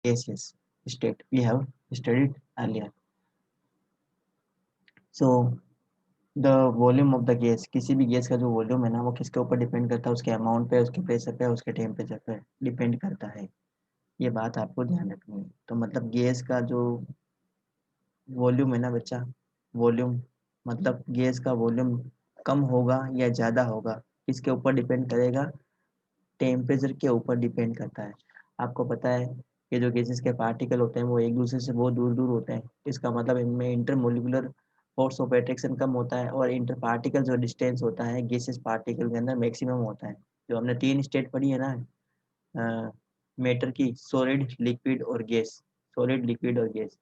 gaseous state we have studied earlier. So the volume of the gas, किसी भी gas का जो volume है ना वो किसके ऊपर डिपेंड करता है, उसके अमाउंट पे, उसके प्रेशर पे, उसके टेम्परेचर पे डिपेंड करता है। ये बात आपको ध्यान रखनी है। तो मतलब गैस का जो वॉल्यूम है ना बच्चा, वॉल्यूम मतलब गैस का वॉल्यूम कम होगा या ज़्यादा होगा किसके ऊपर डिपेंड करेगा, टेम्परेचर के ऊपर डिपेंड करता है। आपको पता है कि जो गैसेस के पार्टिकल होते हैं वो एक दूसरे से बहुत दूर दूर होते हैं, इसका मतलब इनमें इंटरमोलिकुलर फोर्स ऑफ अट्रैक्शन कम होता है, और इंटर पार्टिकल जो डिस्टेंस होता है गैसेस पार्टिकल के अंदर मैक्सिमम होता है। जो हमने तीन स्टेट पढ़ी है ना मैटर की, सॉलिड लिक्विड और गैस, सॉलिड लिक्विड और गैस।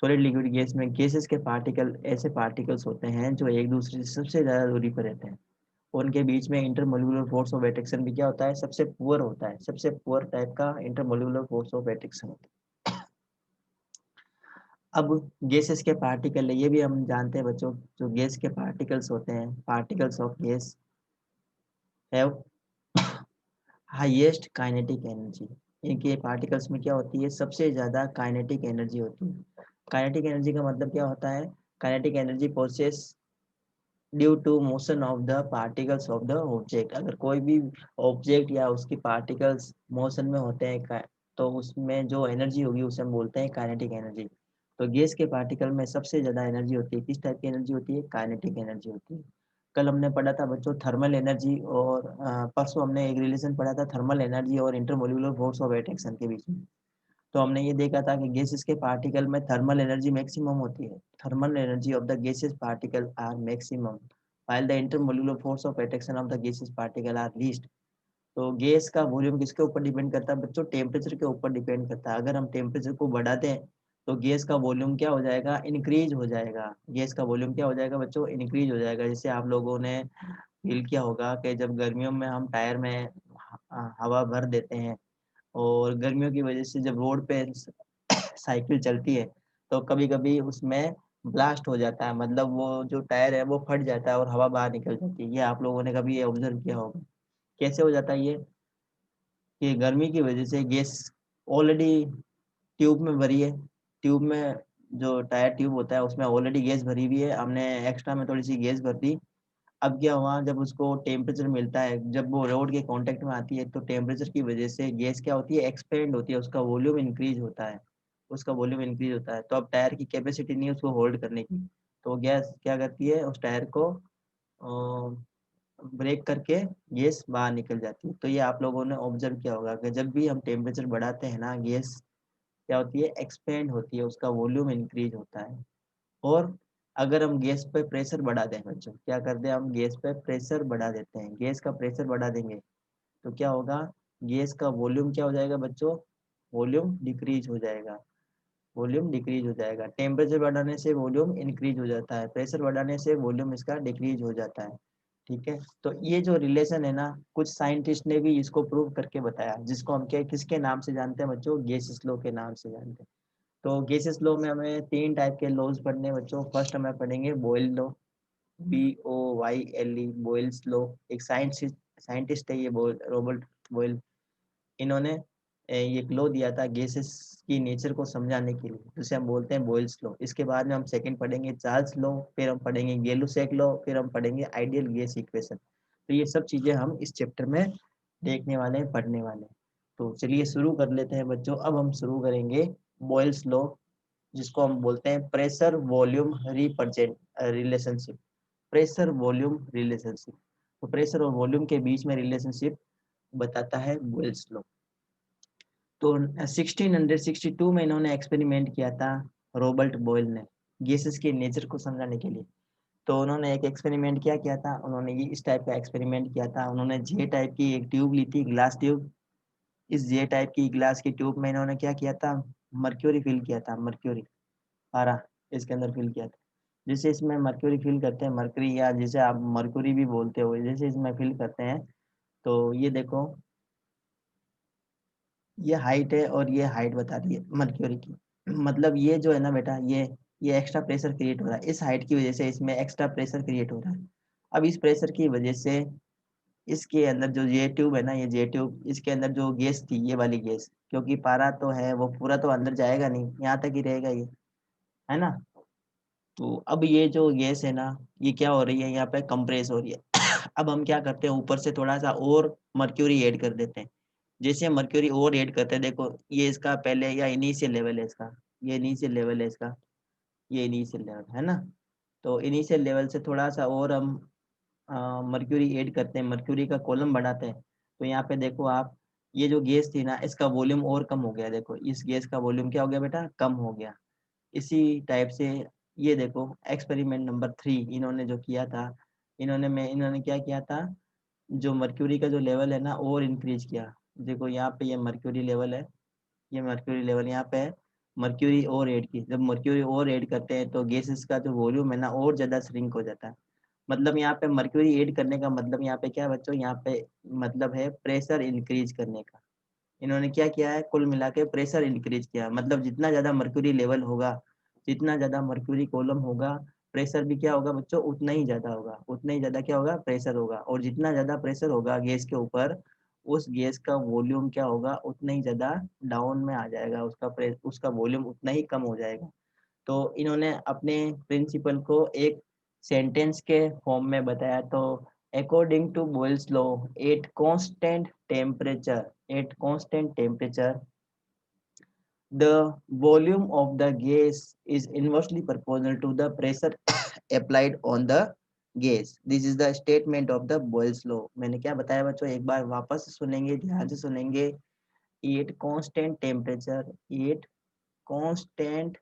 सॉलिड लिक्विड गैस में गैसेस के पार्टिकल ऐसे पार्टिकल्स होते हैं जो एक दूसरे से सबसे ज़्यादा दूरी पर रहते हैं, उनके बीच में इंटरमोलिकुलर फोर्स ऑफ अट्रैक्शन भी क्या होता है, सबसे पुअर होता है, सबसे पुअर टाइप का इंटरमोलिकुलर फोर्स ऑफ अट्रैक्शन होता है। अब गैसेस के पार्टिकल है, ये भी हम जानते हैं बच्चों, जो गैस के पार्टिकल्स होते हैं, particles of guys have highest kinetic energy. इनके पार्टिकल्स में क्या होती है, सबसे ज़्यादा काइनेटिक एनर्जी होती है। काइनेटिक एनर्जी का मतलब क्या होता है, kinetic energy process due to motion of the particles of the object. अगर कोई भी ऑब्जेक्ट या उसकी पार्टिकल्स मोशन में होते हैं तो उसमें जो एनर्जी होगी उसे हम बोलते हैं काइनेटिक एनर्जी। तो गैस के पार्टिकल में सबसे ज़्यादा एनर्जी होती है, किस टाइप की एनर्जी होती है, काइनेटिक एनर्जी होती है। कल हमने पढ़ा था बच्चों थर्मल एनर्जी, और परसों हमने एक रिलेशन पढ़ा था थर्मल एनर्जी और इंटरमोलिकुलर फोर्स ऑफ अट्रैक्शन के बीच में। तो हमने ये देखा था कि गैसेस के पार्टिकल में थर्मल एनर्जी मैक्सिमम होती है, thermal energy of the gases particle are maximum while the intermolecular force of attraction of the gaseous particle are least। तो गैस का वॉल्यूम किसके ऊपर डिपेंड करता है बच्चों, टेम्परेचर के ऊपर डिपेंड करता है। अगर हम टेम्परेचर को बढ़ा दें तो गैस का वॉल्यूम क्या हो जाएगा, इंक्रीज हो जाएगा। गैस का वॉल्यूम क्या हो जाएगा बच्चों, इंक्रीज हो जाएगा। जैसे आप लोगों ने फील किया होगा कि जब गर्मियों में हम टायर में हवा भर देते हैं, और गर्मियों की वजह से जब रोड पे साइकिल चलती है तो कभी कभी उसमें ब्लास्ट हो जाता है, मतलब वो जो टायर है वो फट जाता है और हवा बाहर निकल जाती है। ये आप लोगों ने कभी ये ऑब्जर्व किया होगा। कैसे हो जाता है ये, कि गर्मी की वजह से गैस ऑलरेडी ट्यूब में भरी है, ट्यूब में जो टायर ट्यूब होता है उसमें ऑलरेडी गैस भरी हुई है, हमने एक्स्ट्रा में थोड़ी सी गैस भर दी। अब क्या हुआ, जब उसको टेम्परेचर मिलता है, जब वो रोड के कांटेक्ट में आती है तो टेम्परेचर की वजह से गैस क्या होती है, एक्सपेंड होती है, उसका वॉल्यूम इंक्रीज होता है, उसका वॉल्यूम इंक्रीज होता है। तो अब टायर की कैपेसिटी नहीं है उसको होल्ड करने की, तो गैस क्या करती है, उस टायर को ब्रेक करके गैस बाहर निकल जाती है। तो ये आप लोगों ने ऑब्जर्व किया होगा कि जब भी हम टेम्परेचर बढ़ाते हैं ना, गैस क्या होती है, एक्सपेंड होती है, उसका वॉल्यूम इंक्रीज होता है। और अगर हम गैस पे प्रेशर बढ़ा दें बच्चों, क्या करते हैं, हम गैस पे प्रेशर बढ़ा देते हैं, गैस का प्रेशर बढ़ा देंगे तो क्या होगा, गैस का वॉल्यूम क्या हो जाएगा बच्चों, वॉल्यूम डिक्रीज हो जाएगा, वॉल्यूम डिक्रीज हो जाएगा। टेम्परेचर बढ़ाने से वॉल्यूम इंक्रीज हो जाता है, प्रेशर बढ़ाने से वॉल्यूम इसका डिक्रीज हो जाता है। ठीक है, तो ये जो रिलेशन है ना, कुछ साइंटिस्ट ने भी इसको प्रूव करके बताया, जिसको हम क्या किसके नाम से जानते हैं बच्चों, गैसेस लॉ के नाम से जानते हैं। तो गैसेस लॉ में हमें तीन टाइप के लॉज पढ़ने हैं बच्चों। फर्स्ट हमें पढ़ेंगे Boyle law, BOYLE, Boyle's law. एक साइंटिस्ट है ये, रॉबर्ट बॉयल। इन्होंने ये लॉ दिया था गैसेस की नेचर को समझाने के लिए, जिसे हम बोलते हैं बॉयल्स लॉ। इसके बाद में हम सेकंड पढ़ेंगे चार्ल्स लॉ, फिर हम पढ़ेंगे गै-लुसैक लॉ, फिर हम पढ़ेंगे आइडियल गैस इक्वेशन। तो ये सब चीजें हम इस चैप्टर में देखने वाले हैं, पढ़ने वाले हैं। तो चलिए शुरू कर लेते हैं बच्चों। अब हम शुरू करेंगे बॉयल्स लॉ, जिसको हम बोलते हैं pressure volume represent relationship, pressure volume relationship. तो प्रेशर और वॉल्यूम के बीच में रिलेशनशिप बताता है बॉयल्स लॉ। तो 1662 में इन्होंने एक्सपेरिमेंट किया था, रॉबर्ट बॉयल ने, गैसेस के नेचर को समझाने के लिए। तो उन्होंने एक एक्सपेरिमेंट क्या किया था, उन्होंने ये इस टाइप का एक्सपेरिमेंट किया था। उन्होंने जे टाइप की एक ट्यूब ली थी, ग्लास ट्यूब। इस जे टाइप की ग्लास की ट्यूब में इन्होंने क्या किया था, मर्क्यूरी फिल किया था, मर्क्यूरी पारा इसके अंदर फिल किया था। जैसे इसमें मर्क्यूरी फिल करते हैं, मर्क्यूरी या जिसे आप मर्क्यूरी भी बोलते हो, जैसे इसमें फिल करते हैं तो ये देखो, ये हाइट है और ये हाइट बता रही है मर्क्यूरी की। मतलब ये जो है ना बेटा, ये एक्स्ट्रा प्रेशर क्रिएट हो रहा है, इस हाइट की वजह से इसमें एक्स्ट्रा प्रेशर क्रिएट हो रहा है। अब इस प्रेशर की वजह से इसके अंदर जो ये ट्यूब है ना, ये जे ट्यूब, इसके अंदर जो गैस थी, ये वाली गैस, क्योंकि पारा तो है वो पूरा तो अंदर जाएगा नहीं, यहाँ तक ही रहेगा ये, है ना। तो अब ये जो गैस है ना, ये क्या हो रही है, यहाँ पे कंप्रेस हो रही है। अब हम क्या करते हैं, ऊपर से थोड़ा सा और मर्क्यूरी ऐड कर देते हैं। जैसे हम मर्क्यूरी और ऐड करते हैं, देखो ये इसका पहले या इनिशियल लेवल है इसका, ये इनिशियल लेवल है इसका, ये इनिशियल लेवल है ना। तो इनिशियल लेवल से थोड़ा सा और हम मर्क्यूरी ऐड करते हैं, मर्क्यूरी का कॉलम बढ़ाते हैं। तो यहाँ पे देखो आप, ये जो गैस थी ना, इसका वॉल्यूम और कम हो गया, देखो इस गैस का वॉल्यूम क्या हो गया बेटा, कम हो गया। इसी टाइप से ये देखो एक्सपेरिमेंट नंबर 3 इन्होंने जो किया था, इन्होंने क्या किया था, जो मर्क्यूरी का जो लेवल है ना और इंक्रीज किया। देखो यहाँ पे ये मर्क्यूरी लेवल है, ये मर्क्यूरी लेवल यहाँ पे है, मर्क्यूरी और ऐड की, जब मर्क्यूरी और ऐड करते हैं तो गैसेस का जो वॉल्यूम है ना और ज़्यादा श्रिंक हो जाता है। मतलब यहाँ पे मर्क्यूरी ऐड करने का मतलब यहाँ पे क्या है बच्चों, यहाँ पे मतलब है प्रेशर इंक्रीज करने का। इन्होंने क्या किया है, कुल मिला के प्रेशर इंक्रीज किया, मतलब जितना ज़्यादा मर्क्यूरी लेवल होगा, जितना ज़्यादा मर्क्यूरी कॉलम होगा, प्रेशर भी क्या होगा बच्चों, उतना ही ज़्यादा होगा, उतना ही ज़्यादा क्या होगा, प्रेशर होगा। और जितना ज़्यादा प्रेशर होगा गैस के ऊपर, उस गैस का वॉल्यूम क्या होगा, उतना ही ज़्यादा डाउन में आ जाएगा, उसका वॉल्यूम उतना ही कम हो जाएगा। तो इन्होंने अपने प्रिंसिपल को एक सेंटेंस के फॉर्म में बताया। तो according to Boyle's law, at constant temperature the volume of the gas is inversely proportional to the pressure applied on the gas. This is the statement of the Boyle's law. मैंने क्या बताया बच्चों, एक बार वापस सुनेंगे, ध्यान से सुनेंगे। Eight constant temperature, eight constant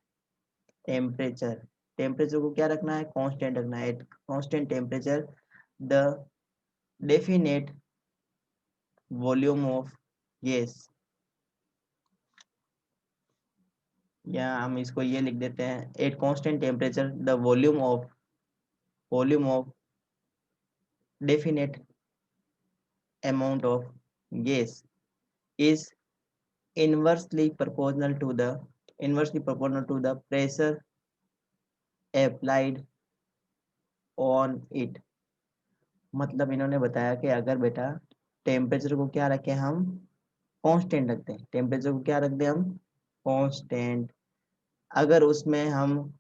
temperature, temperature को क्या रखना है, कांस्टेंट रखना है। Eight constant temperature the definite volume of gas, या हम इसको ये लिख देते हैं, eight constant temperature the volume of definite amount of gas is inversely proportional to the pressure applied on it। मतलब इन्होंने बताया कि अगर बेटा टेम्परेचर को क्या रखें हम, कांस्टेंट रखते हैं, टेम्परेचर को क्या रख दें हम, कांस्टेंट। अगर उसमें हम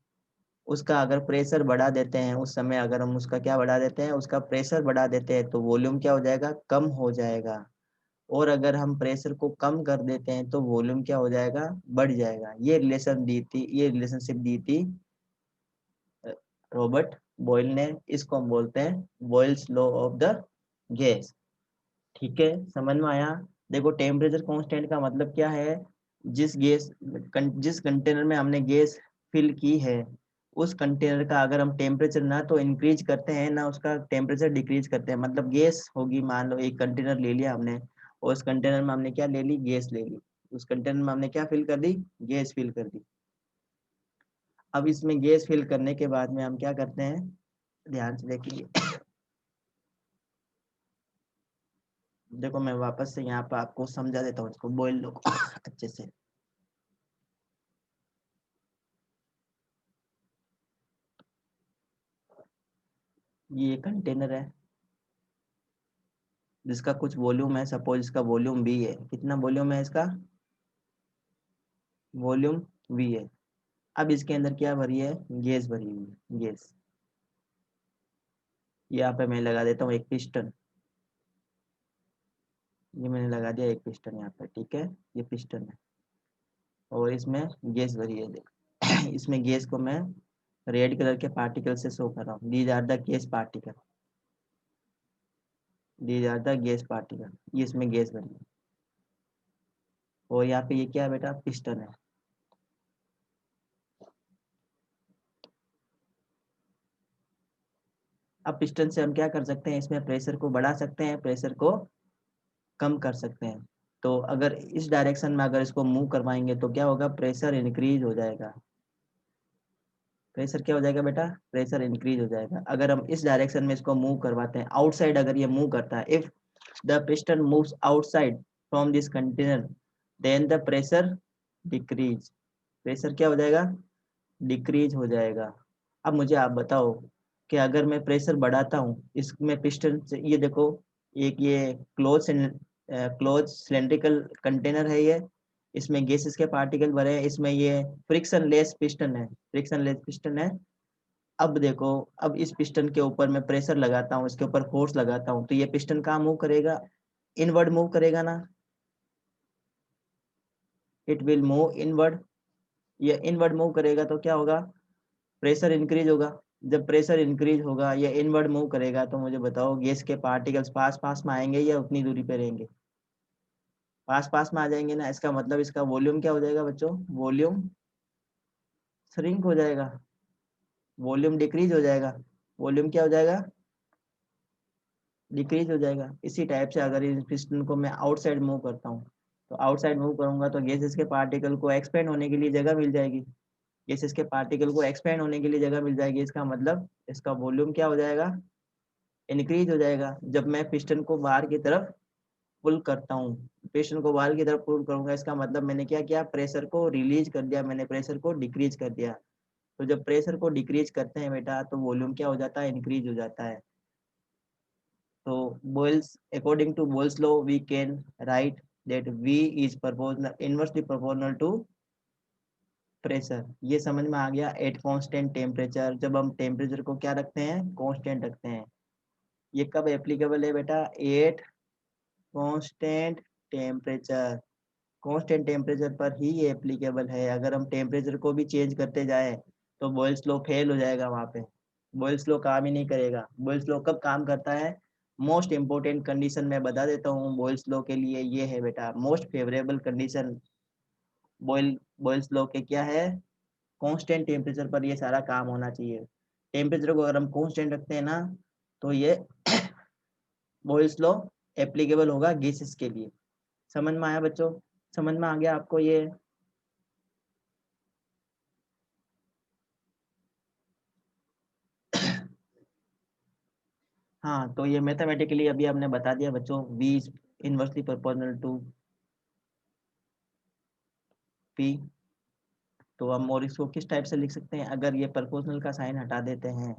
उसका अगर प्रेशर बढ़ा देते हैं, उस समय अगर हम उसका क्या बढ़ा देते हैं, उसका प्रेशर बढ़ा देते हैं, तो वॉल्यूम क्या हो जाएगा, कम हो जाएगा। और अगर हम प्रेशर को कम कर देते हैं तो वॉल्यूम क्या हो जाएगा, बढ़ जाएगा। ये रिलेशनशिप दी थी रॉबर्ट बॉयल ने। इसको हम बोलते हैं Boyle's law of the gas. ठीक है, समझ में आया। देखो टेम्परेचर कांस्टेंट का मतलब क्या है, जिस कंटेनर में हमने गैस फिल की है, उस कंटेनर का अगर हम टेम्परेचर ना तो इंक्रीज करते हैं ना उसका टेम्परेचर डिक्रीज करते हैं। मतलब गैस होगी, मान लो एक कंटेनर ले लिया हमने, और उस कंटेनर में हमने क्या ले ली, गैस ले ली। उस कंटेनर में हमने क्या फिल कर दी, गैस फिल कर दी। अब इसमें गैस फिल करने के बाद में हम क्या करते हैं, ध्यान से देखिए। देखो मैं वापस से यहाँ पर आपको समझा देता हूँ, इसको बॉयल लो अच्छे से। ये कंटेनर है जिसका कुछ वॉल्यूम है, सपोज इसका वॉल्यूम V है। कितना वॉल्यूम है इसका, वॉल्यूम V है। अब इसके अंदर क्या भरी है, गैस भरी हुई है, गैस। यहाँ पे मैं लगा देता हूँ एक पिस्टन, ये मैंने लगा दिया एक पिस्टन यहाँ पे, ठीक है, ये पिस्टन है और इसमें गैस भरी है। देख इसमें गैस को मैं रेड कलर के पार्टिकल से शो कर रहा हूँ, these are the gas particle, these are the gas particle. ये इसमें गैस भरी है और यहाँ पे ये क्या है बेटा, पिस्टन है। अब पिस्टन से हम क्या कर सकते हैं, इसमें प्रेशर को बढ़ा सकते हैं, प्रेशर को कम कर सकते हैं। तो अगर इस डायरेक्शन में अगर इसको मूव करवाएंगे तो क्या होगा, प्रेशर इंक्रीज हो जाएगा। प्रेशर क्या हो जाएगा बेटा, प्रेशर इंक्रीज हो जाएगा। अगर हम इस डायरेक्शन में इसको मूव करवाते हैं, आउटसाइड अगर ये मूव करता है, if the piston moves outside from this container, then the pressure decreases, pressure क्या हो जाएगा, डिक्रीज हो जाएगा। अब मुझे आप बताओ कि अगर मैं प्रेशर बढ़ाता हूँ इसमें पिस्टन से, ये देखो एक ये क्लोज सिलेंड्रिकल कंटेनर है ये, इसमें गैसेस के पार्टिकल भरे हैं, इसमें ये फ्रिक्शनलेस पिस्टन है, फ्रिक्शनलेस पिस्टन है। अब देखो, अब इस पिस्टन के ऊपर मैं प्रेशर लगाता हूँ, इसके ऊपर फोर्स लगाता हूँ, तो ये पिस्टन कहाँ मूव करेगा, इनवर्ड मूव करेगा ना, इट विल मूव इनवर्ड। ये इनवर्ड मूव करेगा तो क्या होगा, प्रेशर इंक्रीज होगा। जब प्रेशर इंक्रीज होगा या इनवर्ड मूव करेगा तो मुझे बताओ गैस के पार्टिकल्स पास पास में आएंगे या उतनी दूरी पे रहेंगे, पास पास में आ जाएंगे ना। इसका मतलब इसका वॉल्यूम क्या हो जाएगा बच्चों, वॉल्यूम श्रिंक हो जाएगा, वॉल्यूम डिक्रीज हो जाएगा, वॉल्यूम क्या हो जाएगा, डिक्रीज हो जाएगा। इसी टाइप से अगर इस पिस्टन को मैं आउटसाइड मूव करता हूँ, तो आउटसाइड मूव करूंगा तो गैसेस के पार्टिकल को एक्सपेंड होने के लिए जगह मिल जाएगी, गैसेस के पार्टिकल को एक्सपेंड होने के लिए जगह मिल जाएगी। इसका मतलब इसका वॉल्यूम क्या हो जाएगा, इंक्रीज हो जाएगा। जब मैं पिस्टन को बाहर की तरफ पुल करता हूँ, पिस्टन को बाहर की तरफ पुल करूंगा, इसका मतलब मैंने क्या किया, प्रेशर को रिलीज कर दिया, मैंने प्रेशर को डिक्रीज कर दिया। तो जब प्रेशर को डिक्रीज करते हैं बेटा तो वॉल्यूम क्या हो जाता है, इंक्रीज हो जाता है। तो Boyle's, according to Boyle's law we can write that V is proportional, inversely proportional to pressure. ये समझ में आ गया। एट कांस्टेंट टेम्परेचर, जब हम टेम्परेचर को क्या रखते हैं, कांस्टेंट रखते हैं। ये कब एप्लीकेबल है बेटा, eight constant temperature, constant temperature पर ही ये एप्लीकेबल है। अगर हम टेम्परेचर को भी चेंज करते जाए तो बॉयल्स लॉ फेल हो जाएगा, वहाँ पे बॉयल्स लॉ काम ही नहीं करेगा। बॉयल्स लॉ कब काम करता है, मोस्ट इंपोर्टेंट कंडीशन मैं बता देता हूँ बॉयल्स लॉ के लिए, ये है बेटा most favourable condition. Boyle's law के क्या है, कांस्टेंट टेम्परेचर पर ये सारा काम होना चाहिए। टेम्परेचर को अगर हम कांस्टेंट रखते हैं ना, तो ये बॉयल्स लॉ एप्लीकेबल होगा गैसेस के लिए। समझ में आया बच्चों, समझ में आ गया आपको ये। हाँ, तो ये मैथमेटिकली अभी हमने बता दिया बच्चों, V is inversely proportional to P। तो हम और इसको किस टाइप से लिख सकते हैं, अगर ये प्रोपोर्शनल का साइन हटा देते हैं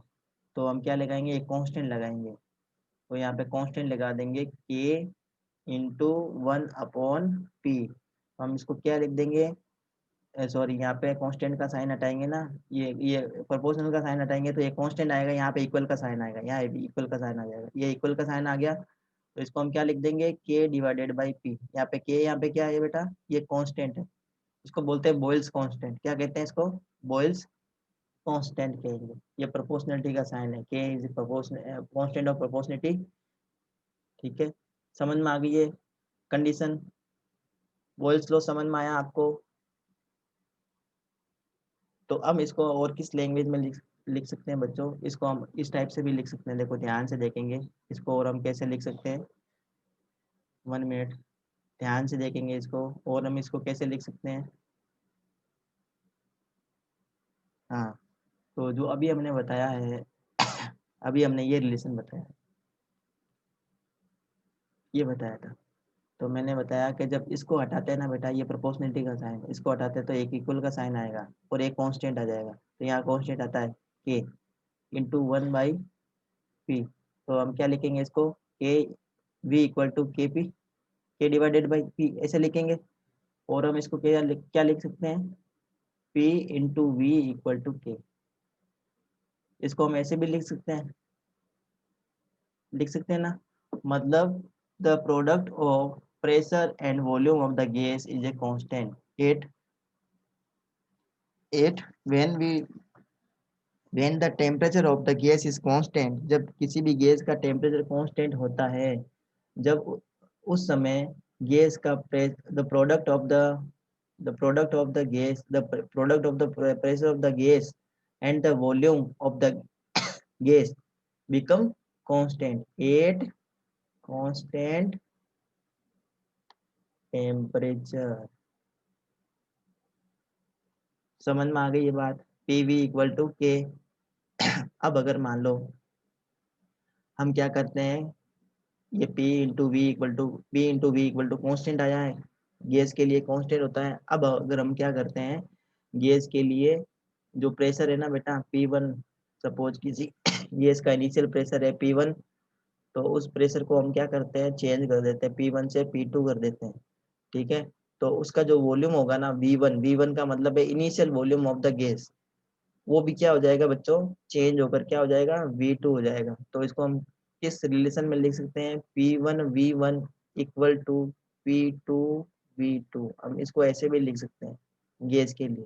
तो हम क्या लगाएंगे, एक कांस्टेंट लगाएंगे। तो यहाँ पे कांस्टेंट लगा देंगे K इंटू 1/P। हम इसको क्या लिख देंगे, सॉरी यहाँ पे कांस्टेंट का साइन हटाएंगे ना, ये प्रोपोर्शनल का साइन हटाएंगे तो ये कांस्टेंट आएगा, यहाँ पे इक्वल का साइन आएगा, यहाँ भी इक्वल का साइन आ जाएगा, ये इक्वल का साइन आ गया। तो इसको हम क्या लिख देंगे, K डिवाइडेड बाई P। यहाँ पे K, यहाँ पे क्या है बेटा, ये कांस्टेंट है, इसको बोलते हैं बॉयल्स कांस्टेंट। क्या कहते हैं इसको, बॉयल्स कांस्टेंट कहेंगे। ये प्रोपोर्शनलिटी का साइन है, K is proportional constant of proportionality. ठीक है, समझ में आ गई ये कंडीशन, बॉयल्स लॉ समझ में आया आपको। तो अब इसको और किस लैंग्वेज में लिख सकते हैं बच्चों, इसको हम इस टाइप से भी लिख सकते हैं, देखो ध्यान से देखेंगे इसको, और हम कैसे लिख सकते हैं, 1 मिनट ध्यान से देखेंगे इसको, और हम इसको कैसे लिख सकते हैं। हाँ, तो जो अभी हमने बताया है, अभी हमने ये रिलेशन बताया, ये बताया था। तो मैंने बताया कि जब इसको हटाते हैं ना बेटा, ये प्रोपोर्शनलिटी का साइन, इसको हटाते हैं तो एक इक्वल का साइन आएगा और एक कांस्टेंट आ जाएगा। तो यहाँ कांस्टेंट आता है के इंटू 1/P। तो हम क्या लिखेंगे इसको, के V equal to KP, K divided by P ऐसे लिखेंगे। और हम इसको क्या लिख सकते हैं, P into V equal to K। इसको हम ऐसे भी लिख सकते हैं ना, मतलब the product of pressure and volume of the gas is a constant at at when we when the temperature of the gas is constant. जब किसी भी गैस का टेम्परेचर कांस्टेंट होता है, जब उस समय गैस का the product of the product of the gas the product of the pressure of the gas and the volume of the gas become constant eight constant temperature. समझ में आ गई ये बात, PV इक्वल टू के। अब अगर मान लो हम क्या करते हैं, ये P into V equal to constant आया है, गैस के लिए कॉन्स्टेंट होता है। अब अगर हम क्या करते हैं, गैस के लिए जो प्रेशर है ना बेटा P1, सपोज किसी गैस का इनिशियल प्रेशर है P1, तो उस प्रेशर को हम क्या करते हैं, चेंज कर देते हैं, P1 से P2 कर देते हैं, ठीक है। तो उसका जो वॉल्यूम होगा ना V1 का मतलब है initial volume of the gas, वो भी क्या हो जाएगा बच्चों, चेंज होकर क्या हो जाएगा, V2 हो जाएगा। तो इसको हम किस रिलेशन में लिख सकते हैं, P1 V1 equal to P2 V2, हम इसको ऐसे भी लिख सकते हैं गैस के लिए।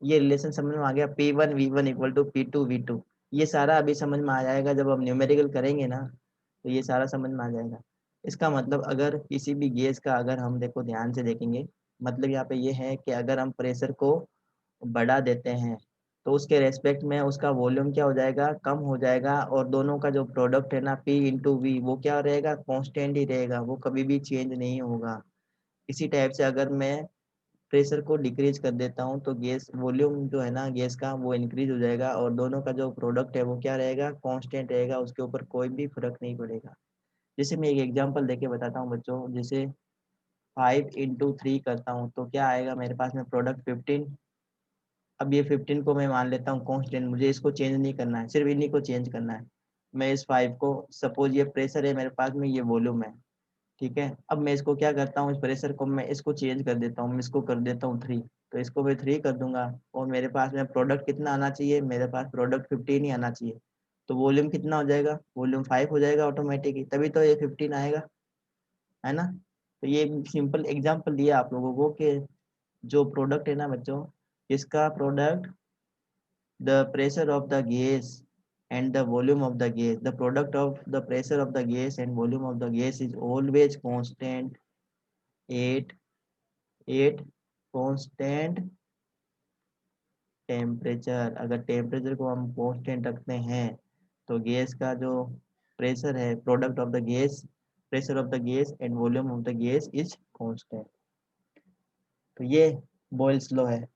ये रिलेशन समझ में आ गया, P1 V1 equal to P2 V2। ये सारा अभी समझ में आ जाएगा जब हम न्यूमेरिकल करेंगे ना, तो ये सारा समझ में आ जाएगा। इसका मतलब अगर किसी भी गैस का अगर हम देखो ध्यान से देखेंगे, मतलब यहाँ पे ये है कि अगर हम प्रेशर को बढ़ा देते हैं तो उसके रेस्पेक्ट में उसका वॉल्यूम क्या हो जाएगा, कम हो जाएगा, और दोनों का जो प्रोडक्ट है ना P इंटू वी, वो क्या रहेगा, कांस्टेंट ही रहेगा, वो कभी भी चेंज नहीं होगा। इसी टाइप से अगर मैं प्रेशर को डिक्रीज कर देता हूँ तो गैस वॉल्यूम जो है ना गैस का वो इंक्रीज हो जाएगा, और दोनों का जो प्रोडक्ट है वो क्या रहेगा, कांस्टेंट रहेगा, उसके ऊपर कोई भी फर्क नहीं पड़ेगा। जैसे मैं एक एग्जांपल देके बताता हूँ बच्चों, जैसे 5 इंटू 3 करता हूँ तो क्या आएगा मेरे पास में प्रोडक्ट 15। अब ये 15 को मैं मान लेता हूँ कांस्टेंट, मुझे इसको चेंज नहीं करना है, सिर्फ इन्हीं को चेंज करना है। मैं इस 5 को, सपोज ये प्रेशर है मेरे पास में, ये वॉल्यूम है, ठीक है। अब मैं इसको क्या करता हूँ, इस प्रेशर को मैं इसको चेंज कर देता हूँ, मैं इसको कर देता हूँ 3, तो इसको मैं 3 कर दूंगा, और मेरे पास में प्रोडक्ट कितना आना चाहिए, मेरे पास प्रोडक्ट 15 ही आना चाहिए। तो वॉल्यूम कितना हो जाएगा, वॉल्यूम 5 हो जाएगा ऑटोमेटिकली, तभी तो ये 15 आएगा, है ना। तो ये सिंपल एग्जाम्पल दिया आप लोगों को कि जो प्रोडक्ट है ना बच्चों, इसका product, the pressure of the gas and the volume of the gas, the product of the pressure of the gas and volume of the gas is always constant at constant temperature. अगर temperature को हम constant रखते हैं तो gas का जो pressure है, product of the gas, pressure of the gas and volume of the gas is constant. तो ये बॉयल्स लॉ है।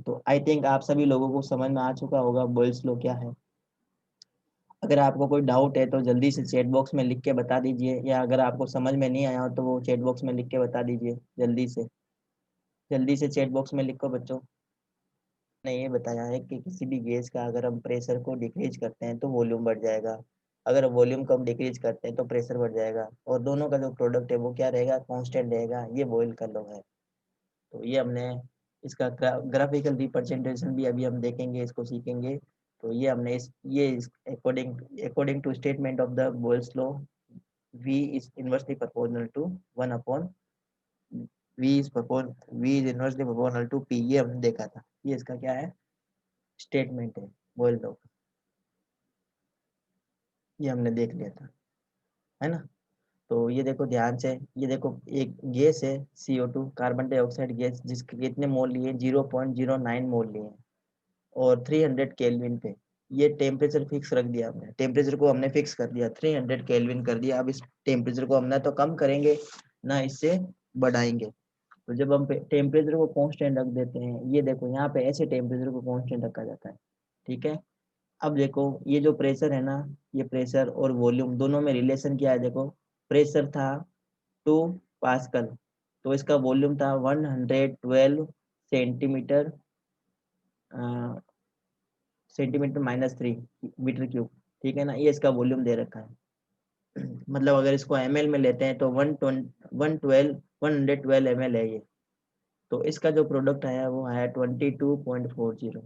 तो आई थिंक आप सभी लोगों को समझ में आ चुका होगा बॉयल्स लॉ क्या है। अगर आपको कोई डाउट है तो जल्दी से चैट बॉक्स में लिख के बता दीजिए, या अगर आपको समझ में नहीं आया हो तो वो चैट बॉक्स में लिख के बता दीजिए जल्दी से चैट बॉक्स में लिखो बच्चों। ने ये बताया है कि किसी भी गैस का अगर हम प्रेशर को डिक्रीज करते हैं तो वॉल्यूम बढ़ जाएगा, अगर वॉल्यूम को हम डिक्रीज करते हैं तो प्रेशर बढ़ जाएगा, और दोनों का जो प्रोडक्ट है वो क्या रहेगा, कांस्टेंट रहेगा। ये बॉयल कर लो है। तो ये हमने इसका ग्राफिकल रिप्रेजेंटेशन भी अभी हम देखेंगे, इसको सीखेंगे। तो ये हमने ये according according to statement of the Boyle's law, V is inversely proportional to 1 upon V is inversely proportional to P, ये हमने देखा था। ये इसका क्या है, स्टेटमेंट है बोयल लॉ का, ये हमने देख लिया था, है ना। तो ये देखो ध्यान से, ये देखो एक गैस है CO2, कार्बन डाइऑक्साइड गैस, जिसके कितने मोल लिए, 0.09 मोल लिए, और 300 केल्विन पे ये टेम्परेचर फिक्स रख दिया हमने, टेम्परेचर को हमने फिक्स कर दिया, 300 केल्विन कर दिया। अब इस टेम्परेचर को हम ना तो कम करेंगे ना इससे बढ़ाएंगे। तो जब हम टेम्परेचर को कांस्टेंट रख देते हैं, ये देखो यहाँ पे ऐसे टेम्परेचर को कांस्टेंट रखा जाता है, ठीक है। अब देखो ये जो प्रेशर है ना, ये प्रेशर और वॉल्यूम दोनों में रिलेशन क्या है, देखो प्रेशर था 2 पास्कल, तो इसका वॉल्यूम था 112 सेंटीमीटर सेंटीमीटर -3 मीटर क्यूब, ठीक है ना। ये इसका वॉल्यूम दे रखा है। मतलब अगर इसको ml में लेते हैं तो 112 ml है ये। तो इसका जो प्रोडक्ट आया वो आया 22.40,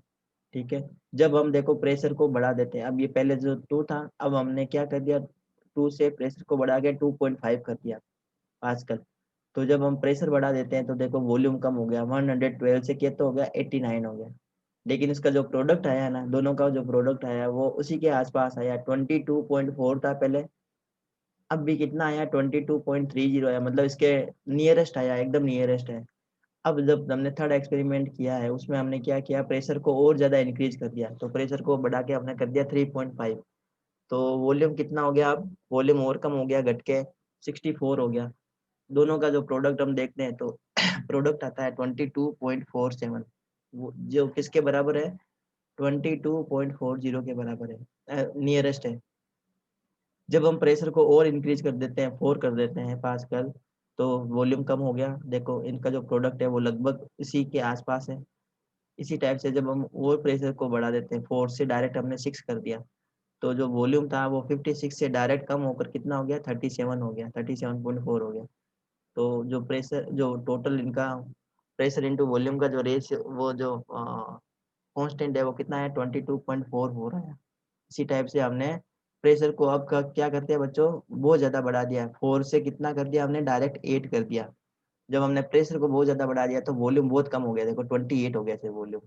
ठीक है। जब हम देखो प्रेशर को बढ़ा देते हैं, अब ये पहले जो 2 था, अब हमने क्या कर दिया, 2 से प्रेशर को बढ़ा के 2.5 कर दिया पास्कल। तो जब हम प्रेशर बढ़ा देते हैं तो देखो वॉल्यूम कम हो गया, 112 से कितना तो हो गया, 89 हो गया। लेकिन इसका जो प्रोडक्ट आया ना, दोनों का जो प्रोडक्ट आया वो उसी के आसपास आया, 22.4 था पहले, अब भी कितना आया, 22.30 आया, मतलब इसके नियरेस्ट आया, एकदम नियरेस्ट है। अब जब हमने थर्ड एक्सपेरिमेंट किया है उसमें हमने क्या किया, प्रेशर को और ज्यादा इंक्रीज कर दिया, तो प्रेशर को बढ़ा के हमने कर दिया 3.5। तो वॉल्यूम कितना हो गया, अब वॉल्यूम और कम हो गया, घट के 64 हो गया। दोनों का जो प्रोडक्ट हम देखते हैं तो प्रोडक्ट आता है 22.47, वो जो किसके बराबर है, 22.40 के बराबर है, नियरेस्ट है। जब हम प्रेशर को और इंक्रीज कर देते हैं, 4 कर देते हैं पास्कल, तो वॉल्यूम कम हो गया, देखो इनका जो प्रोडक्ट है वो लगभग इसी के आसपास है। इसी टाइप से जब हम और प्रेशर को बढ़ा देते हैं, 4 से डायरेक्ट हमने 6 कर दिया, तो जो वॉल्यूम था वो 56 से डायरेक्ट कम होकर कितना हो गया, 37 हो गया, 37.4 हो गया। तो जो प्रेशर, जो टोटल इनका प्रेशर इंटू वॉल्यूम का जो रेशियो, वो जो कांस्टेंट है वो कितना है, 22.4 हो रहा है। इसी टाइप से हमने प्रेशर को अब क्या करते हैं बच्चों, बहुत ज़्यादा बढ़ा दिया, 4 से कितना कर दिया हमने, डायरेक्ट 8 कर दिया। जब हमने प्रेशर को बहुत ज़्यादा बढ़ा दिया तो वॉल्यूम बहुत कम हो गया, देखो 28 हो गया से वॉल्यूम,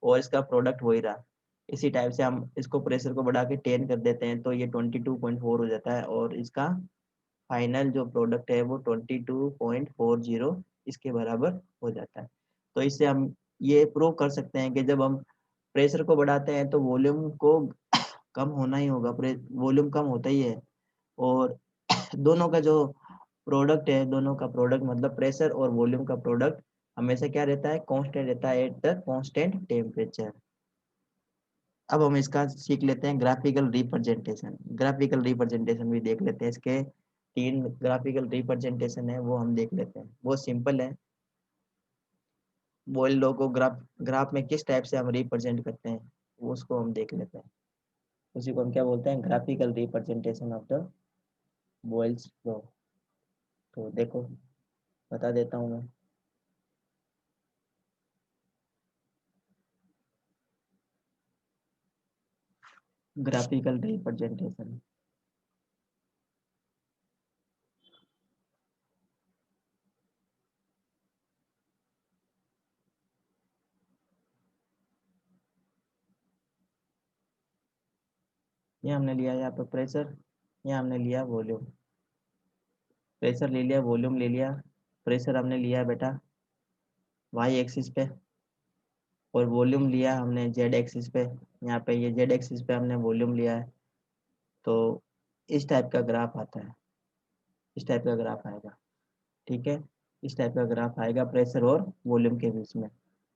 और इसका प्रोडक्ट वही रहा। इसी टाइप से हम इसको प्रेशर को बढ़ा के 10 कर देते हैं तो ये 22.4 हो जाता है, और इसका फाइनल जो प्रोडक्ट है वो 22.40 इसके बराबर हो जाता है। तो इससे हम ये प्रूव कर सकते हैं कि जब हम प्रेशर को बढ़ाते हैं तो वॉल्यूम को कम होना ही होगा, वॉल्यूम कम होता ही है। और दोनों का जो प्रोडक्ट है, दोनों का प्रोडक्ट मतलब प्रेशर और वॉल्यूम का प्रोडक्ट हमेशा क्या रहता है, कांस्टेंट रहता है एट द कांस्टेंट टेम्परेचर। अब हम इसका सीख लेते हैं ग्राफिकल रिप्रेजेंटेशन। ग्राफिकल रिप्रेजेंटेशन भी देख लेते हैं, इसके 3 ग्राफिकल रिप्रेजेंटेशन है वो हम देख लेते हैं, बहुत सिंपल है। बॉइल्ड लॉ को ग्राफ ग्राफ में किस टाइप से हम रिप्रेजेंट करते हैं वो उसको हम देख लेते हैं। उसी को हम क्या बोलते हैं, graphical representation of the Boyle's law. तो देखो बता देता हूँ मैं। ग्राफिकल रिप्रेजेंटेशन, ये हमने लिया यहाँ पे प्रेशर, ये हमने लिया वॉल्यूम। प्रेशर ले लिया, वॉल्यूम ले लिया। प्रेशर हमने लिया बेटा वाई एक्सिस पे, और वॉल्यूम लिया हमने जेड एक्सिस पे। यहाँ पे ये जेड एक्सिस पे हमने वॉल्यूम लिया है। तो इस टाइप का ग्राफ आता है, इस टाइप का ग्राफ आएगा। ठीक है, इस टाइप का ग्राफ आएगा प्रेशर और वॉल्यूम के बीच में।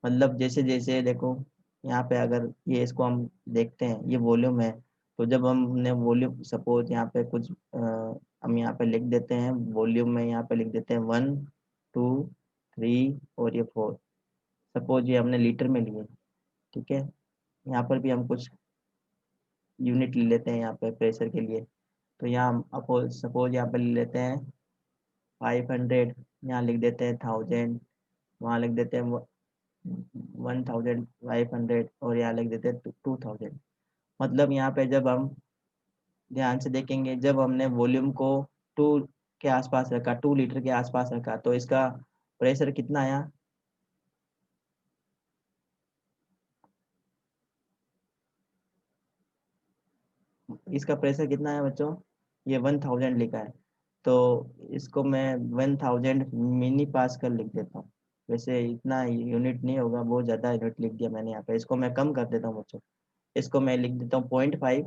मतलब जैसे जैसे देखो यहाँ पे अगर ये इसको हम देखते हैं, ये वॉल्यूम है। तो जब हमने वॉल्यूम, सपोज यहाँ पे कुछ हम यहाँ पे लिख देते हैं वॉल्यूम में, यहाँ पे लिख देते हैं 1 2 3 और ये 4। सपोज ये हमने लीटर में लिए। ठीक है, यहाँ पर भी हम कुछ यूनिट ले लेते हैं यहाँ पे प्रेशर के लिए। तो यहाँ हम सपोज यहाँ पे ले लेते हैं 500, यहाँ लिख देते हैं 1000, वहाँ लिख देते हैं 1500, और यहाँ लिख देते हैं 2000। मतलब यहाँ पे जब हम ध्यान से देखेंगे, जब हमने वॉल्यूम को 2 के आसपास रखा, 2 लीटर के आसपास रखा, तो इसका प्रेशर कितना आया, इसका प्रेशर कितना है बच्चों, ये 1000 लिखा है। तो इसको मैं 1000 मिनी पास्कल लिख देता हूँ। वैसे इतना यूनिट नहीं होगा, बहुत ज़्यादा यूनिट लिख दिया मैंने यहाँ पे, इसको मैं कम कर देता हूँ बच्चों। इसको मैं लिख देता हूँ 0.5,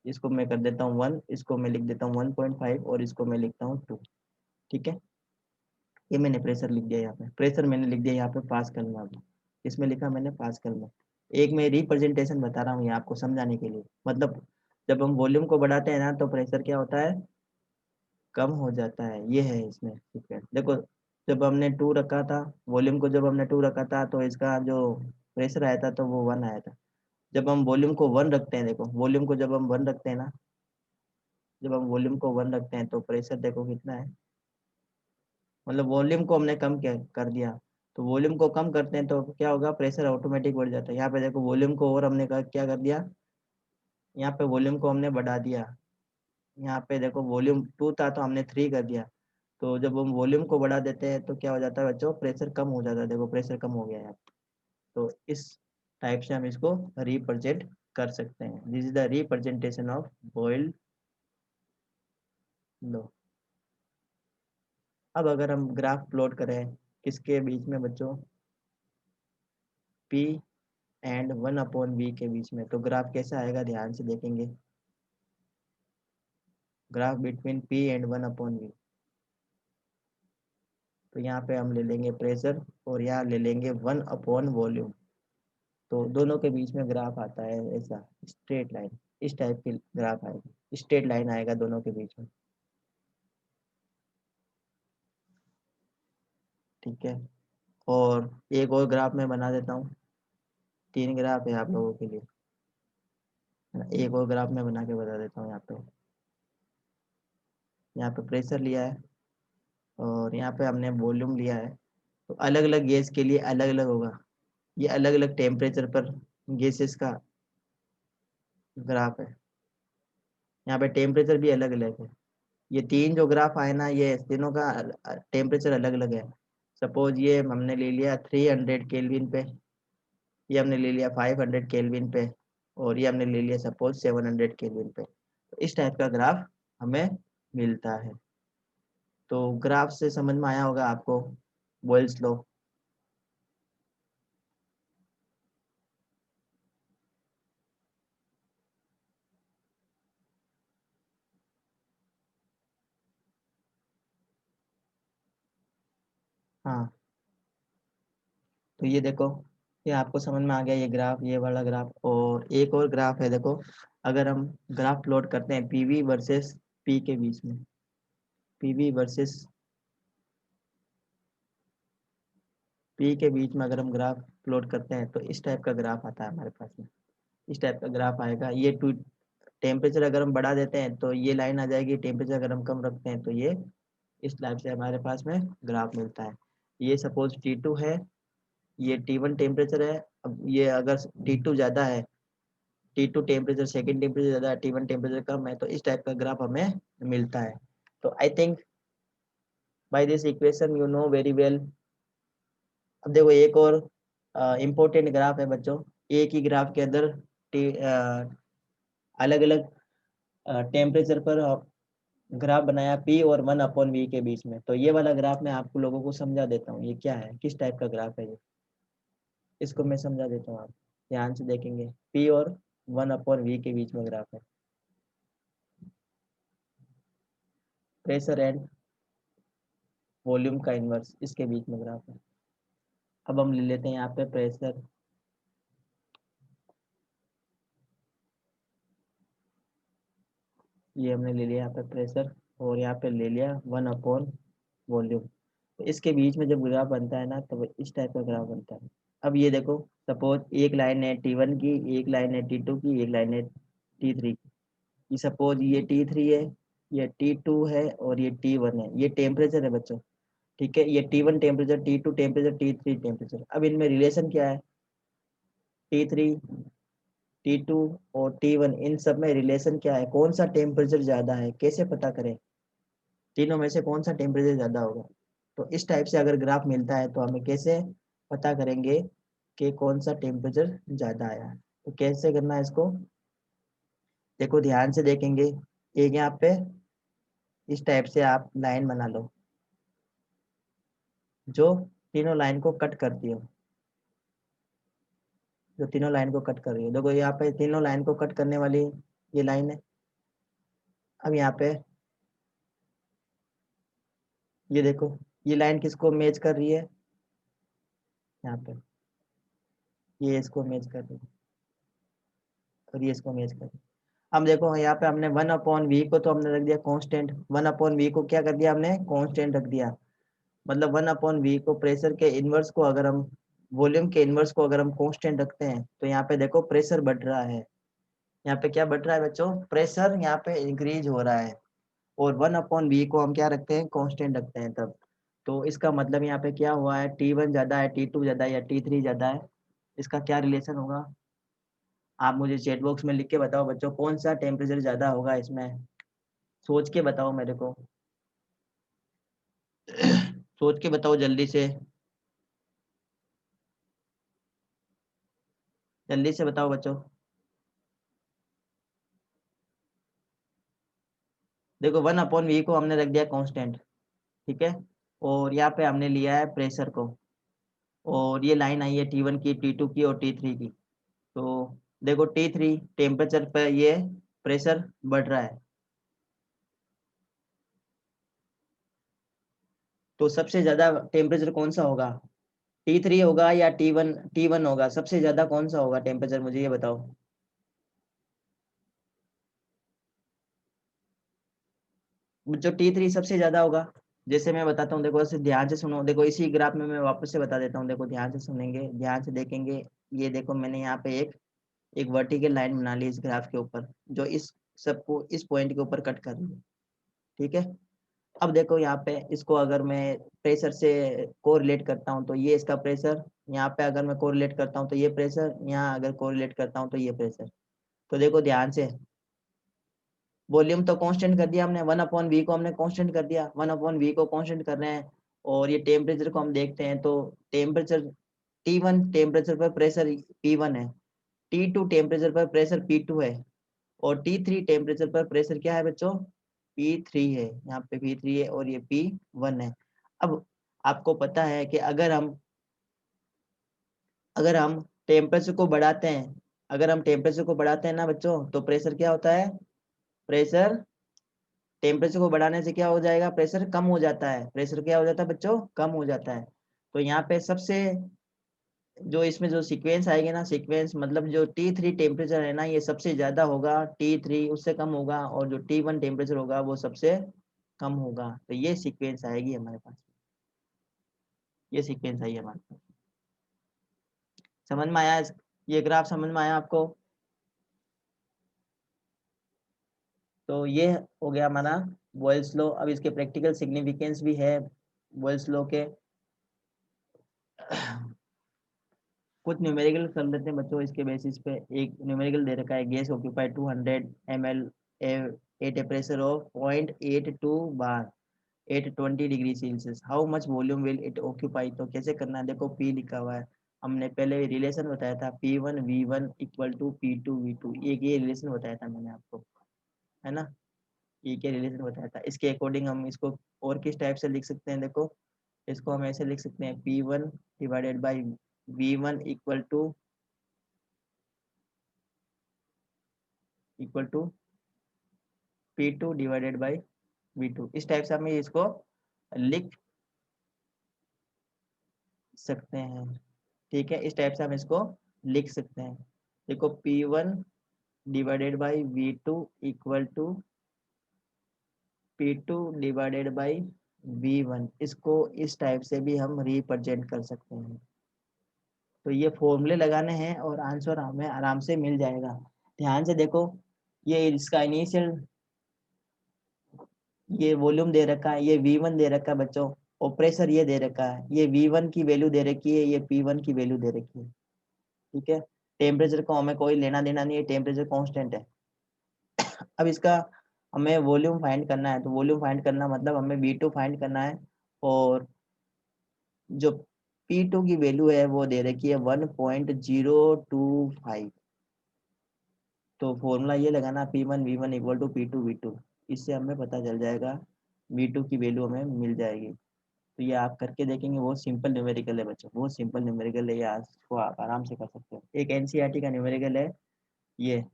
इसको मैं कर देता हूँ 1, इसको मैं लिख देता हूँ 1.5, और इसको मैं लिखता हूँ 2। ठीक है, ये मैंने प्रेशर लिख दिया यहाँ पे, प्रेशर मैंने लिख दिया यहाँ पे पास्कल में। अब इसमें लिखा मैंने पास्कल में। एक मैं रिप्रेजेंटेशन बता रहा हूँ ये आपको समझाने के लिए। मतलब जब हम वॉल्यूम को बढ़ाते हैं ना तो प्रेशर क्या होता है, कम हो जाता है। ये है इसमें सीक्वेंस, देखो जब हमने 2 रखा था, वॉल्यूम को जब हमने 2 रखा था तो इसका जो प्रेशर आया था तो वो 1 आया था। जब हम वॉल्यूम को 1 रखते हैं, देखो वॉल्यूम को जब हम 1 रखते हैं ना, जब हम वॉल्यूम को 1 रखते हैं तो प्रेशर देखो कितना है। मतलब वॉल्यूम को हमने कम क्या कर दिया, तो वॉल्यूम को कम करते हैं तो क्या होगा, प्रेशर ऑटोमेटिक बढ़ जाता है। यहाँ पे देखो वॉल्यूम को और हमने क्या कर दिया, यहाँ पे वॉल्यूम को हमने बढ़ा दिया। यहाँ पे देखो वॉल्यूम 2 था तो हमने 3 कर दिया। तो जब हम वॉल्यूम को बढ़ा देते हैं तो क्या हो जाता है बच्चों, प्रेशर कम हो जाता है। देखो प्रेशर कम हो गया है। तो इस टाइप से हम इसको रिप्रेजेंट कर सकते हैं। This is the representation of Boyle's law. अब अगर हम ग्राफ प्लॉट करें किसके बीच में बच्चों, P एंड 1/V के बीच में, तो ग्राफ कैसा आएगा ध्यान से देखेंगे। Graph between P and 1/V। तो यहाँ पे हम ले लेंगे प्रेशर, और यहाँ ले लेंगे 1/वॉल्यूम। तो दोनों के बीच में ग्राफ आता है ऐसा स्ट्रेट लाइन, इस टाइप की ग्राफ आएगी, स्ट्रेट लाइन आएगा दोनों के बीच में। ठीक है, और एक और ग्राफ मैं बना देता हूँ। 3 ग्राफ है आप लोगों के लिए। एक और ग्राफ मैं बना के बता देता हूँ। यहाँ पे प्रेशर लिया है और यहाँ पे हमने वॉल्यूम लिया है। तो अलग अलग गैस के लिए अलग अलग होगा। ये अलग अलग टेम्परेचर पर गैसेस का ग्राफ है। यहाँ पे टेम्परेचर भी अलग अलग है। ये तीन जो ग्राफ आए ना, ये तीनों का टेम्परेचर अलग अलग है। सपोज ये हमने ले लिया 300 केल्विन पे, ये हमने ले लिया 500 केल्विन पे, और ये हमने ले लिया सपोज 700 केल्विन पे। तो इस टाइप का ग्राफ हमें मिलता है। तो ग्राफ से समझ में आया होगा आपको बोयल्स लॉ। हाँ, तो ये देखो, ये आपको समझ में आ गया, ये ग्राफ, ये वाला ग्राफ। और एक और ग्राफ है, देखो, अगर हम ग्राफ प्लॉट करते हैं पीवी वर्सेस पी के बीच में, पीवी वर्सेस पी के बीच में अगर हम ग्राफ प्लॉट करते हैं तो इस टाइप का ग्राफ आता है हमारे पास में। इस टाइप का ग्राफ आएगा। ये टू टेम्परेचर अगर हम बढ़ा देते हैं तो ये लाइन आ जाएगी, टेम्परेचर अगर हम कम रखते हैं तो ये इस टाइप से हमारे पास में ग्राफ मिलता है। ये सपोज T2 है, ये T1 टेम्परेचर है। अब ये अगर T2 ज़्यादा है, T2 टेम्परेचर, सेकेंड टेम्परेचर ज़्यादा है, T1 टेम्परेचर कम है, तो इस टाइप का ग्राफ हमें मिलता है। तो I think by this equation you know very well. अब देखो एक और इम्पोर्टेंट ग्राफ है बच्चों। एक ही ग्राफ के अंदर अलग अलग टेम्परेचर पर ग्राफ बनाया P और 1/V के बीच में। तो ये वाला ग्राफ मैं आपको लोगों को समझा देता हूँ, ये क्या है, किस टाइप का ग्राफ है ये, इसको मैं समझा देता हूँ। आप ध्यान से देखेंगे, P और 1/V के बीच में ग्राफ है, प्रेशर एंड वॉल्यूम का इनवर्स, इसके बीच में ग्राफ है। अब हम ले लेते हैं यहाँ पे प्रेशर, ये हमने ले लिया यहाँ पे प्रेशर, और यहाँ पे ले लिया 1/वॉल्यूम। तो इसके बीच में जब ग्राफ बनता है ना, तो वो इस टाइप का ग्राफ बनता है। अब ये देखो, सपोज एक लाइन है T1 की, एक लाइन है T2 की, एक लाइन है T3 की। ये सपोज ये T3 है, ये T2 है, और ये T1 है। ये टेम्परेचर है बच्चों, ठीक है। ये T1 temperature, T2 temperature, T3 temperature. अब इनमें रिलेशन क्या है, T3, T2 और T1, इन सब में रिलेशन क्या है, कौन सा टेम्परेचर ज़्यादा है, कैसे पता करें तीनों में से कौन सा टेम्परेचर ज़्यादा होगा। तो इस टाइप से अगर ग्राफ मिलता है तो हमें कैसे पता करेंगे कि कौन सा टेम्परेचर ज़्यादा आया है। तो कैसे करना है इसको, देखो ध्यान से देखेंगे। एक यहाँ पे इस टाइप से आप लाइन बना लो जो तीनों लाइन को कट करती हो, जो तीनों लाइन को कट कर रही है। देखो यहाँ पे तीनों लाइन को कट करने वाली ये लाइन है। अब यहाँ पे ये देखो, ये लाइन किसको मैच कर रही है, यहाँ पे ये इसको मैच कर रही है, और ये इसको मैच कर रही है। अब देखो यहाँ पे हमने 1/V को तो हमने रख दिया कांस्टेंट, 1/V को क्या कर दिया हमने, कांस्टेंट रख दिया। मतलब 1/V को, प्रेशर के इनवर्स को अगर हम, वॉल्यूम के इनवर्स को अगर हम कांस्टेंट रखते हैं, तो यहाँ पे देखो प्रेशर बढ़ रहा है। यहाँ पे क्या बढ़ रहा है बच्चों, प्रेशर यहाँ पे इंक्रीज हो रहा है। और 1/V को हम क्या रखते हैं, कांस्टेंट रखते हैं तब। तो इसका मतलब यहाँ पे क्या हुआ है, T1 ज्यादा है, T2 ज्यादा है, या T3 ज्यादा है, इसका क्या रिलेशन होगा। आप मुझे चैट बॉक्स में लिख के बताओ बच्चों, कौन सा टेम्परेचर ज्यादा होगा इसमें, सोच के बताओ मेरे को। सोच के बताओ जल्दी से, जल्दी से बताओ बच्चों। देखो 1/V को हमने रख दिया कांस्टेंट, ठीक है। और यहाँ पे हमने लिया है प्रेशर को, और ये लाइन आई है T1 की, T2 की और T3 की। तो देखो T3 टेम्परेचर पे ये प्रेशर बढ़ रहा है। तो सबसे ज्यादा टेम्परेचर कौन सा होगा, T3 होगा या T1 होगा, सबसे ज्यादा कौन सा होगा टेम्परेचर, मुझे ये बताओ। जो T3 सबसे ज्यादा होगा, जैसे मैं बताता हूँ, देखो ऐसे ध्यान से सुनो। देखो इसी ग्राफ में मैं वापस से बता देता हूँ, देखो ध्यान से सुनेंगे, ध्यान से देखेंगे। ये देखो मैंने यहाँ पे एक एक वर्टिकल लाइन बना ली इस ग्राफ के ऊपर जो इस सबको इस पॉइंट के ऊपर कट कर रही है, ठीक है। अब देखो यहाँ पे इसको अगर मैं प्रेशर से कोरिलेट करता हूँ तो ये इसका प्रेशर, यहाँ पे अगर मैं कोरिलेट करता हूँ तो ये प्रेशर, यहाँ अगर कोरिलेट करता हूँ तो ये प्रेशर। तो देखो ध्यान से, वॉल्यूम तो कांस्टेंट कर दिया हमने, 1/v को हमने कांस्टेंट कर दिया, 1/v को कांस्टेंट कर रहे हैं। और ये टेम्परेचर को हम देखते हैं तो टेम्परेचर T1 टेम्परेचर पर प्रेशर P1 है, T2 टेम्परेचर पर प्रेशर P2 है, और T3 टेम्परेचर पर प्रेशर क्या है बच्चों, P3 है। यहाँ पे P3 है और ये P1 है। अब आपको पता है कि अगर हम टेम्परेचर को बढ़ाते हैं, अगर हम टेम्परेचर को बढ़ाते हैं ना बच्चों, तो प्रेशर क्या होता है, प्रेशर टेम्परेचर को बढ़ाने से क्या हो जाएगा, प्रेशर कम हो जाता है। प्रेशर क्या हो जाता है बच्चों, कम हो जाता है। तो यहाँ पे सबसे जो इसमें जो सीक्वेंस आएगी ना, सीक्वेंस मतलब जो T3 टेम्परेचर है ना, ये सबसे ज्यादा होगा, T3 उससे कम होगा, और जो T1 टेम्परेचर होगा वो सबसे कम होगा। तो ये सीक्वेंस आएगी हमारे पास, ये सीक्वेंस आई हमारे पास। समझ में आया, ये ग्राफ समझ में आया आपको? तो ये हो गया हमारा बॉयल्स लॉ। अब इसके प्रैक्टिकल सिग्निफिकेंस भी है बॉयल्स लॉ के। कुछ न्यूमेरिकल कर लेते हैं बच्चों इसके बेसिस पे। एक न्यूमेरिकल दे रखा है, gas occupied 200 ml at a pressure of 0.82 bar at 20 degree Celsius, how much volume will it occupy. तो कैसे करना है, देखो P लिखा हुआ है, हमने पहले रिलेशन बताया था P1 V1 equal to P2 V2, ये रिलेशन बताया था मैंने आपको, है ना। ये क्या रिलेशन बताया था, इसके अकॉर्डिंग हम इसको और किस टाइप से लिख सकते हैं, देखो इसको हम ऐसे लिख सकते हैं, P1 divided by V1 equal to P2 divided by V2। इस टाइप से हम इसको लिख सकते हैं, ठीक है। इस टाइप से हम इसको लिख सकते हैं। देखो P1 divided by V2 equal to P2 divided by V1, इसको इस टाइप से भी हम रिप्रेजेंट कर सकते हैं। तो ये फॉर्मूले लगाने हैं और आंसर हमें आराम से मिल जाएगा। ध्यान से देखो, ये इसका इनिशियल, ये वॉल्यूम दे रखा है, ये V1 दे रखा है बच्चों, और प्रेशर ये दे रखा है, ये V1 की वैल्यू दे रखी है, ये P1 की वैल्यू दे रखी है, ठीक है। टेम्परेचर को हमें कोई लेना देना नहीं है, टेम्परेचर कांस्टेंट है। अब इसका हमें वॉल्यूम फाइंड करना है, तो वॉल्यूम फाइंड करना मतलब हमें V2 फाइंड करना है, और जो P2 की वैल्यू है वो दे रखी है 1.025। तो फॉर्मूला ये लगाना P1 V1 equal to P2 V2, इससे हमें पता चल जाएगा, V2 की वैल्यू हमें मिल जाएगी। तो ये आप करके देखेंगे, बहुत सिंपल न्यूमेरिकल है बच्चों, बहुत सिंपल न्यूमेरिकल है, ये आज को आप आराम से कर सकते हो। एक एनसीईआरटी का न्यूमेरिकल है ये।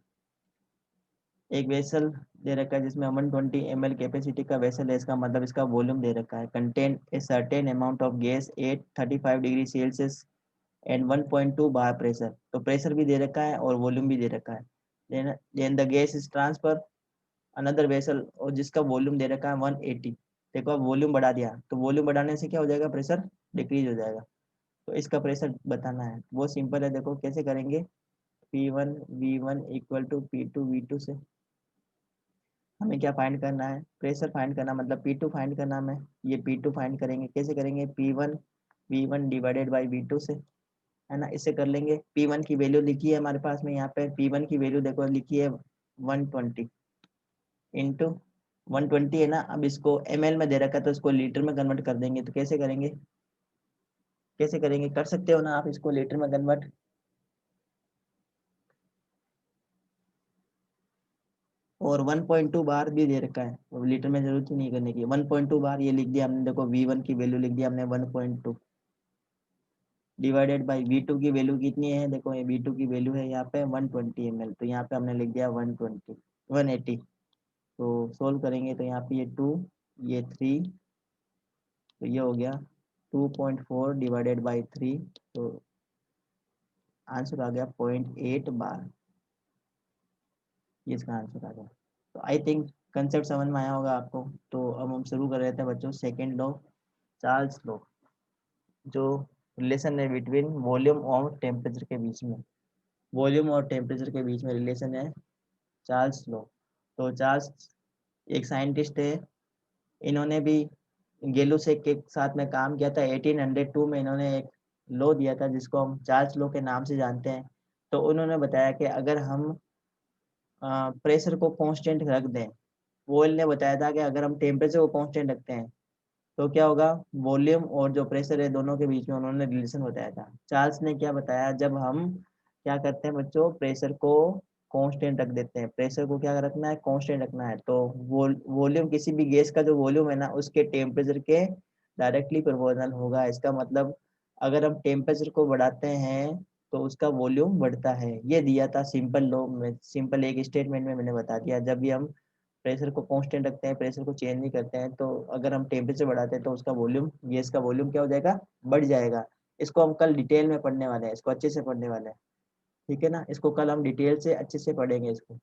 एक वेसल दे रखा है जिसमें 120 ml कैपेसिटी का वेसल है, इसका मतलब इसका वॉल्यूम दे रखा है, contain a certain amount of gas at 35 degree Celsius and 1.2 bar pressure. तो प्रेशर भी दे रखा है और वॉल्यूम भी दे रखा है। Then the gas is transfer another vessel, और जिसका वॉल्यूम दे रखा है 180। देखो अब वॉल्यूम बढ़ा दिया, तो वॉल्यूम बढ़ाने से क्या हो जाएगा, प्रेशर डिक्रीज हो जाएगा। तो इसका प्रेशर बताना है, वो सिंपल है, देखो कैसे करेंगे। P1 V1 equal to P2 V2 से हमें क्या फाइंड करना है, प्रेशर फाइंड करना, मतलब P2 फाइंड करना हमें। ये P2 फाइंड करेंगे, कैसे करेंगे, P1 V1 divided by V2 से, है ना। इससे कर लेंगे। P1 की वैल्यू लिखी है हमारे पास में, यहाँ पे P1 की वैल्यू देखो लिखी है 120 इंटू 120 है ना। अब इसको ml में दे रखा है तो इसको लीटर में कन्वर्ट कर देंगे। तो कैसे करेंगे, कैसे करेंगे, कर सकते हो ना आप इसको लीटर में कन्वर्ट। और 1.2 बार भी दे रखा है, तो लीटर में जरूरत ही नहीं करने की, 1.2 बार ये लिख दिया हमने। देखो V1 की वैल्यू लिख दिया हमने 1.2 डिवाइडेड बाई V2 की वैल्यू कितनी है, देखो ये V2 की वैल्यू है यहाँ पे 120 ml, तो यहाँ पे हमने लिख दिया 180। तो सोल्व करेंगे तो यहाँ पे ये 2 ये 3, तो ये हो गया 2.4 डिवाइडेड बाई 3, तो आंसर आ गया 0.8 बार, ये इसका आंसर आ गया। तो आई थिंक कंसेप्ट समझ में आया होगा आपको। तो अब हम शुरू कर रहे थे बच्चों सेकेंड लॉ, चार्ल्स लॉ, जो रिलेशन है बिटवीन वॉल्यूम और टेम्परेचर के बीच में। वॉल्यूम और टेम्परेचर के बीच में रिलेशन है चार्ल्स लॉ। तो चार्ल्स एक साइंटिस्ट है, इन्होंने भी गैलुसेक के साथ में काम किया था। 1802 में इन्होंने एक लॉ दिया था जिसको हम चार्ल्स लॉ के नाम से जानते हैं। तो उन्होंने बताया कि अगर हम प्रेशर को कांस्टेंट रख दें, वोयल ने बताया था कि अगर हम टेम्परेचर को कांस्टेंट रखते हैं तो क्या होगा, वॉल्यूम और जो प्रेशर है दोनों के बीच में उन्होंने रिलेशन बताया था। चार्ल्स ने क्या बताया, जब हम क्या करते हैं बच्चों, प्रेशर को कांस्टेंट रख देते हैं, प्रेशर को क्या रखना है, कांस्टेंट रखना है, तो वॉल्यूम किसी भी गैस का जो वॉल्यूम है ना उसके टेम्परेचर के डायरेक्टली प्रोपोर्शनल होगा। इसका मतलब अगर हम टेम्परेचर को बढ़ाते हैं तो उसका वॉल्यूम बढ़ता है। ये दिया था सिंपल लॉ में, सिंपल एक स्टेटमेंट में मैंने बता दिया। जब भी हम प्रेशर को कांस्टेंट रखते हैं, प्रेशर को चेंज नहीं करते हैं, तो अगर हम टेम्परेचर बढ़ाते हैं तो उसका वॉल्यूम, गैस का वॉल्यूम क्या हो जाएगा, बढ़ जाएगा। इसको हम कल डिटेल में पढ़ने वाले हैं, इसको अच्छे से पढ़ने वाले हैं, ठीक है ना। इसको कल हम डिटेल से अच्छे से पढ़ेंगे इसको।